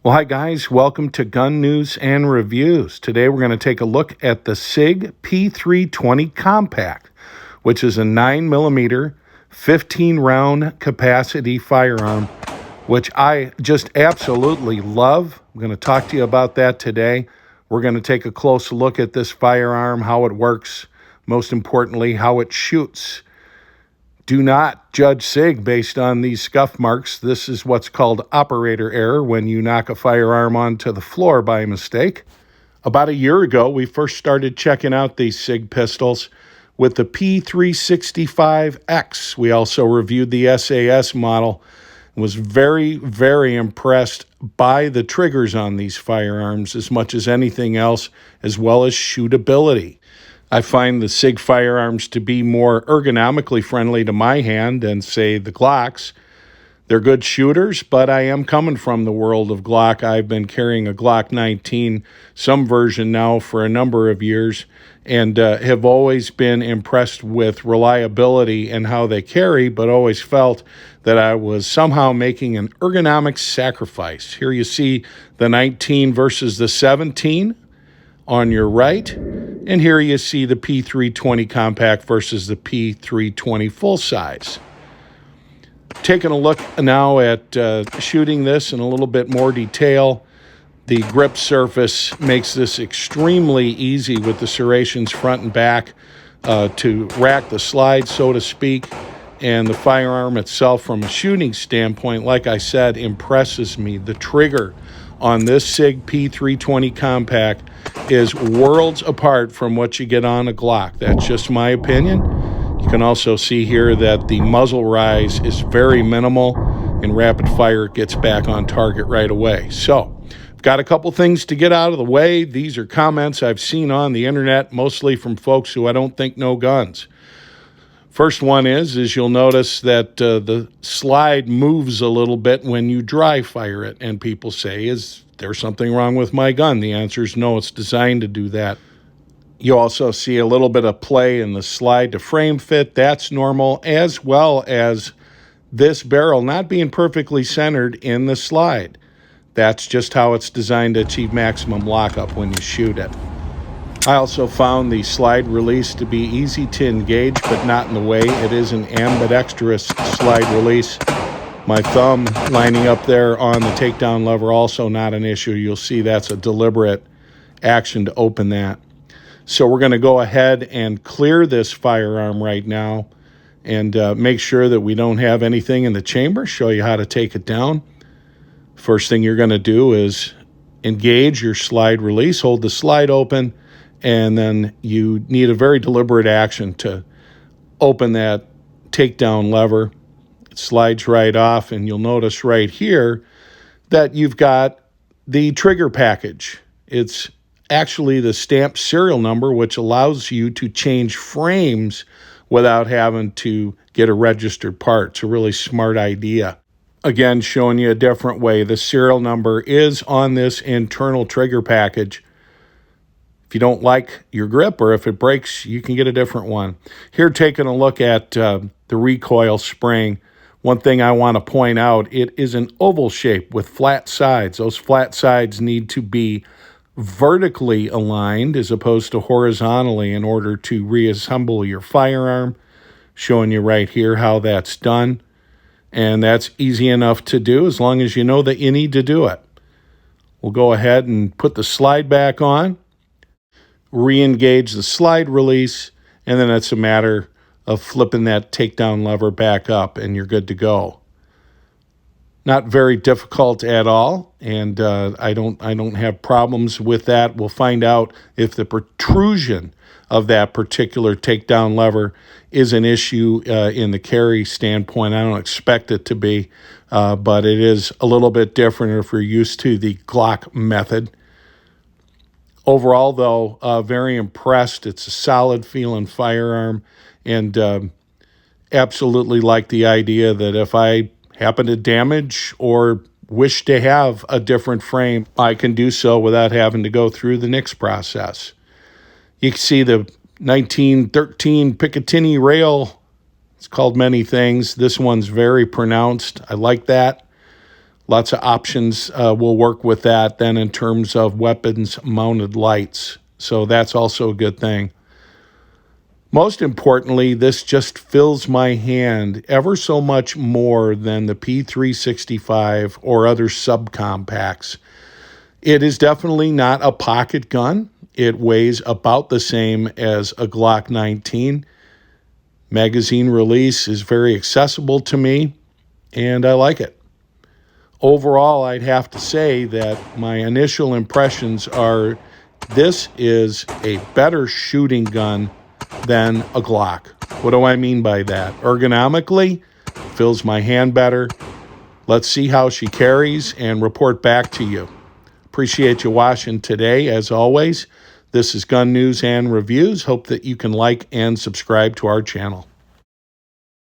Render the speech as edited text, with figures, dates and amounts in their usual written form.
Well, hi guys, welcome to Gun News and Reviews. Today we're going to take a look at the Sig P320 Compact, which is a 9mm, 15-round capacity firearm, which I just absolutely love. I'm going to talk to you about that today. We're going to take a close look at this firearm, how it works, most importantly, how it shoots. Do not judge Sig based on these scuff marks. This is what's called operator error when you knock a firearm onto the floor by mistake. About a year ago, we first started checking out these Sig pistols with the P365X. We also reviewed the SAS model and was very, very impressed by the triggers on these firearms as much as anything else, as well as shootability. I find the Sig firearms to be more ergonomically friendly to my hand than, say, the Glocks. They're good shooters, but I am coming from the world of Glock. I've been carrying a Glock 19, some version now, for a number of years, and have always been impressed with reliability and how they carry, but always felt that I was somehow making an ergonomic sacrifice. Here you see the 19 versus the 17 on your right. And here you see the P320 Compact versus the P320 full size. Taking a look now at shooting this in a little bit more detail. The grip surface makes this extremely easy with the serrations front and back to rack the slide, so to speak. And the firearm itself, from a shooting standpoint, like I said, impresses me. The trigger on this Sig P320 Compact is worlds apart from what you get on a Glock. That's just my opinion. You can also see here that the muzzle rise is very minimal. In rapid fire, it gets back on target right away. So, I've got a couple things to get out of the way. These are comments I've seen on the internet, mostly from folks who I don't think know guns. First one is you'll notice that the slide moves a little bit when you dry fire it, and people say, is there something wrong with my gun? The answer is no, it's designed to do that. You also see a little bit of play in the slide to frame fit. That's normal, as well as this barrel not being perfectly centered in the slide. That's just how it's designed to achieve maximum lockup when you shoot it. I also found the slide release to be easy to engage, but not in the way. It is an ambidextrous slide release. My thumb lining up there on the takedown lever, also not an issue. You'll see that's a deliberate action to open that. So we're going to go ahead and clear this firearm right now and make sure that we don't have anything in the chamber, show you how to take it down. First thing you're going to do is engage your slide release, hold the slide open, and then you need a very deliberate action to open that takedown lever. It slides right off, and you'll notice right here that you've got the trigger package. It's actually the stamped serial number, which allows you to change frames without having to get a registered part. It's a really smart idea. Again, showing you a different way. The serial number is on this internal trigger package. If you don't like your grip or if it breaks, you can get a different one. Here, taking a look at the recoil spring, one thing I want to point out, it is an oval shape with flat sides. Those flat sides need to be vertically aligned as opposed to horizontally in order to reassemble your firearm. Showing you right here how that's done. And that's easy enough to do as long as you know that you need to do it. We'll go ahead and put the slide back on. Re-engage the slide release, and then it's a matter of flipping that takedown lever back up, and you're good to go. Not very difficult at all, and I don't have problems with that. We'll find out if the protrusion of that particular takedown lever is an issue in the carry standpoint. I don't expect it to be, but it is a little bit different if you're used to the Glock method. Overall, though, very impressed. It's a solid feeling firearm, and absolutely like the idea that if I happen to damage or wish to have a different frame, I can do so without having to go through the NICS process. You can see the 1913 Picatinny rail. It's called many things. This one's very pronounced. I like that. Lots of options will work with that then in terms of weapons mounted lights. So that's also a good thing. Most importantly, this just fills my hand ever so much more than the P365 or other subcompacts. It is definitely not a pocket gun. It weighs about the same as a Glock 19. Magazine release is very accessible to me, and I like it. Overall, I'd have to say that my initial impressions are this is a better shooting gun than a Glock. What do I mean by that? Ergonomically, fills my hand better. Let's see how she carries and report back to you. Appreciate you watching today, as always. This is Gun News and Reviews. Hope that you can like and subscribe to our channel.